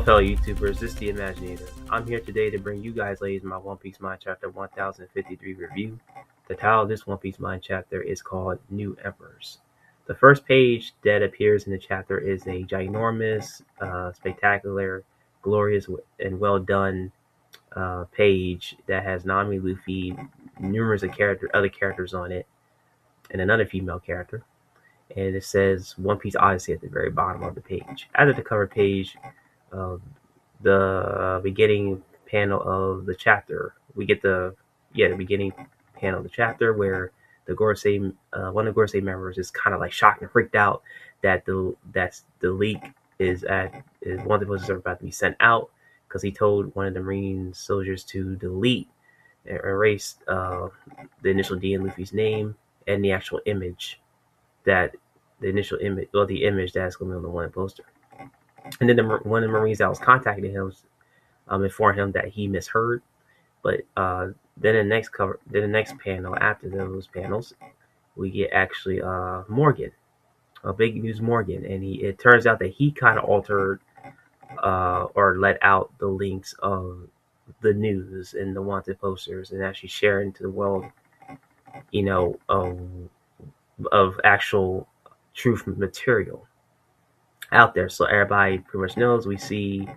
fellow YouTubers, this is the Imaginator. I'm here today to bring you guys ladies my One Piece Mind Chapter 1053 review. The title of this One Piece Mind chapter is called New Emperors. The first page that appears in the chapter is a ginormous, spectacular, glorious, and well done page that has Nami, Luffy, numerous other characters on it, and another female character. And it says One Piece Odyssey at the very bottom of the page. After the cover page, the beginning panel of the chapter, we get the beginning panel of the chapter where the Gorosei, one of the Gorosei members is kind of like shocked and freaked out that the leak is one of the voices are about to be sent out because he told one of the Marine soldiers to delete and erase the initial D in Luffy's name and the actual image the image that's going to be on the one poster. And then one of the Marines that was contacting him informed him that he misheard. But then the next panel after those panels, we get actually Morgan, a big news Morgan, and it turns out that he kind of altered or let out the links of the news and the wanted posters and actually sharing to the world, of actual truth material out there. So everybody pretty much knows. We see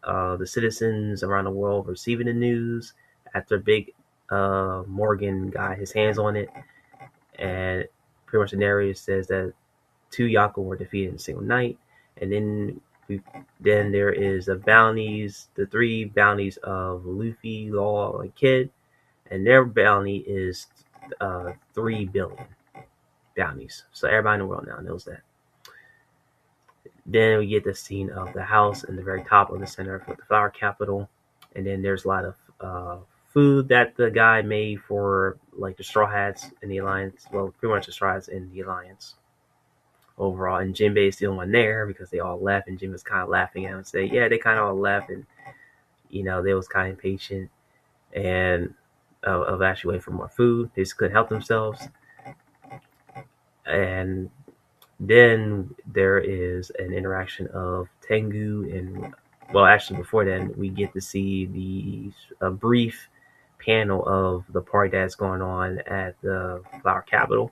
the citizens around the world receiving the news after big Morgan got his hands on it, and pretty much the narrative says that 2 Yonko were defeated in a single night. And then there is the 3 bounties of Luffy, Law, and Kid, and their bounty is 3 billion bounties. So everybody in the world now knows that. Then we get the scene of the house in the very top of the center of the flower capital. And then there's a lot of food that the guy made for like the Straw Hats in the Alliance. Well, pretty much the Straw Hats in the Alliance overall. And Jinbei is the only one there because they all left. And Jim was kind of laughing at him and say, yeah, they kind of all left. And, they was kind of impatient and of actually waiting for more food. They just couldn't help themselves. And then there is an interaction of Tengu and, well, actually before then, we get to see a brief panel of the party that's going on at the Flower Capital.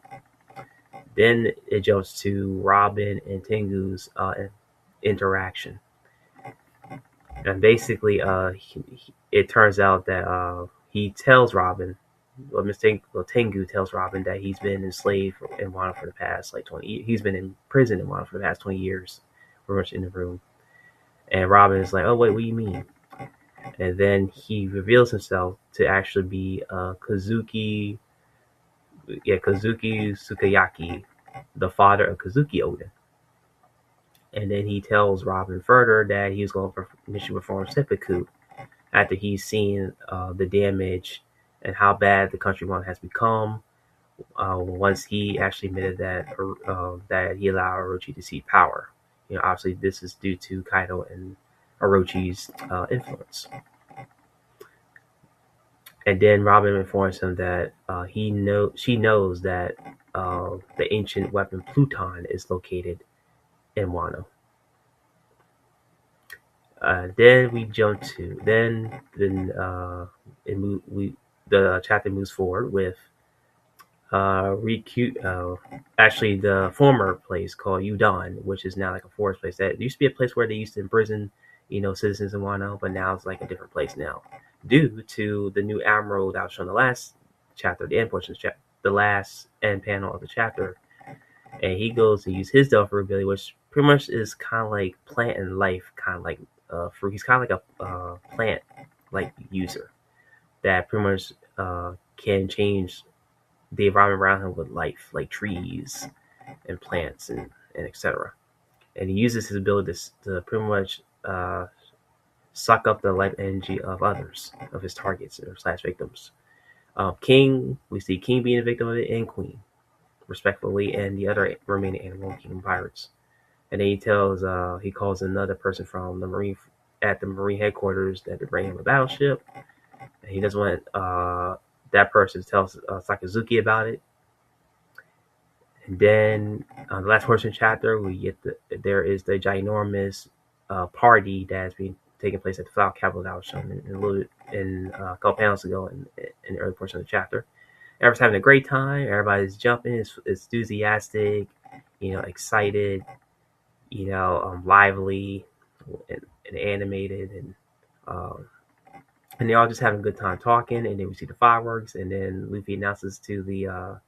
Then it jumps to Robin and Tengu's interaction. And basically, it turns out that he tells Robin, Tengu tells Robin that he's been enslaved in Wano for the past 20 years. He's been in prison in Wano for the past 20 years, pretty much in the room. And Robin is like, oh, wait, what do you mean? And then he reveals himself to actually be Kazuki Sukiyaki, the father of Kazuki Oden. And then he tells Robin further that he was going to initially perform seppuku after he's seen the damage and how bad the country has become once he actually admitted that he allowed Orochi to see power. Obviously this is due to Kaido and Orochi's influence. And then Robin informs him that she knows that the ancient weapon Pluton is located in Wano. Then we jump to the chapter moves forward with actually the former place called Udon, which is now like a forest place. That used to be a place where they used to imprison, citizens in Wano, but now it's like a different place now, due to the new admiral that was shown in the last chapter, the end portion of the last end panel of the chapter. And he goes to use his Delphi ability, which pretty much is kind of like plant and life, kind of like fruit. He's kind of like a plant like user that pretty much can change the environment around him with life, like trees and plants and etc. And he uses his ability to pretty much suck up the life energy of others, of his targets or / victims. King, we see King being a victim of it, and Queen, respectively, and the other remaining Animal Kingdom pirates. And then he calls another person from the Marine headquarters that to bring him a battleship. And he doesn't want that person to tell Sakazuki about it. And then the last portion of the chapter, there is the ginormous party that's been taking place at the Flower Capital that was shown in a couple panels ago in the early portion of the chapter. Everyone's having a great time. Everybody's jumping. It's enthusiastic, excited, lively and animated, um, and they're all just having a good time talking. And then we see the fireworks, and then Luffy announces to the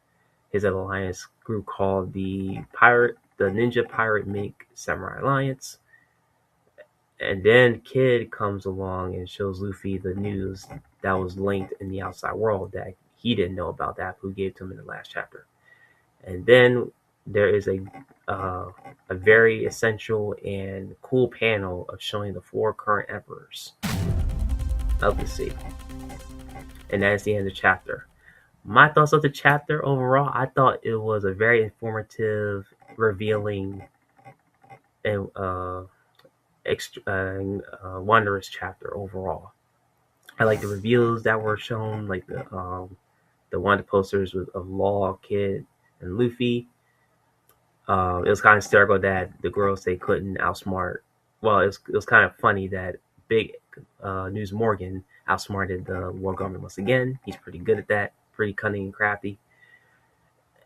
his alliance group called the Ninja Pirate Mink Samurai Alliance. And then Kid comes along and shows Luffy the news that was linked in the outside world that he didn't know about, that who gave to him in the last chapter. And then there is a very essential and cool panel of showing the 4 current emperors of the sea. And that is the end of the chapter. My thoughts of the chapter overall, I thought it was a very informative, revealing, and wondrous chapter overall. I like the reveals that were shown, like the one of the posters of Law, Kid, and Luffy. It was kind of hysterical that the girls, they couldn't outsmart. Well, it was kind of funny that Big News Morgan outsmarted the war government once again. He's pretty good at that, pretty cunning and crafty.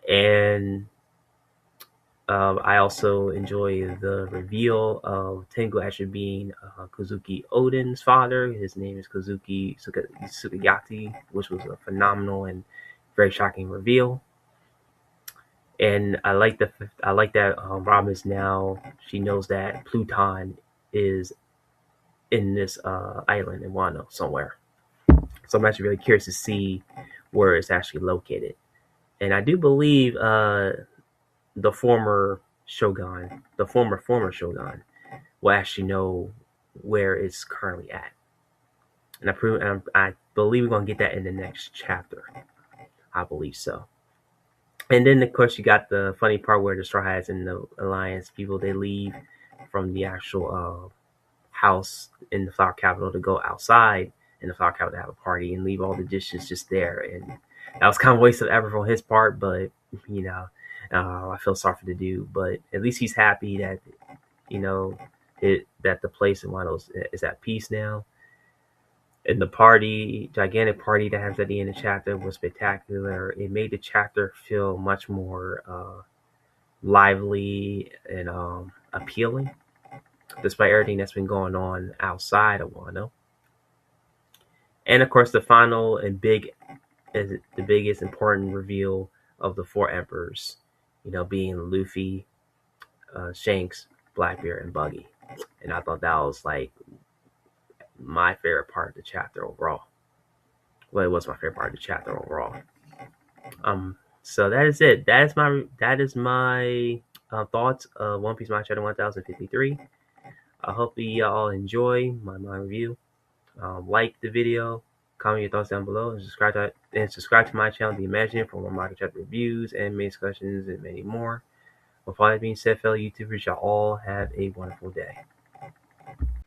And I also enjoy the reveal of Tengu actually being Kozuki Oden's father. His name is Kozuki Sukiyaki, which was a phenomenal and very shocking reveal. And I like that Robin is now, she knows that Pluton is in this island in Wano somewhere. So I'm actually really curious to see where it's actually located. And I do believe the former Shogun, the former Shogun, will actually know where it's currently at. And I believe we're going to get that in the next chapter. I believe so. And then, of course, you got the funny part where the Straw Hats and the Alliance people, they leave from the actual house in the Flower Capital to go outside in the Flower Capital to have a party and leave all the dishes just there. And that was kind of a waste of effort on his part, but, I feel sorry for the dude. But at least he's happy that, that the place in Wano is at peace now. And the gigantic party that happens at the end of the chapter was spectacular. It made the chapter feel much more lively and appealing, despite everything that's been going on outside of Wano. And of course, the final and the biggest important reveal of the 4 emperors, being Luffy, Shanks, Blackbeard, and Buggy. And I thought that was like my favorite part of the chapter overall. Well, it was my favorite part of the chapter overall. So that is it. That is my thoughts of One Piece Manga Chapter 1053. I hope you all enjoy my review. Like the video, comment your thoughts down below, and subscribe to my channel, The Imagineer, for more manga chapter reviews, anime discussions, and many more. With all that being said, fellow YouTubers, y'all all have a wonderful day.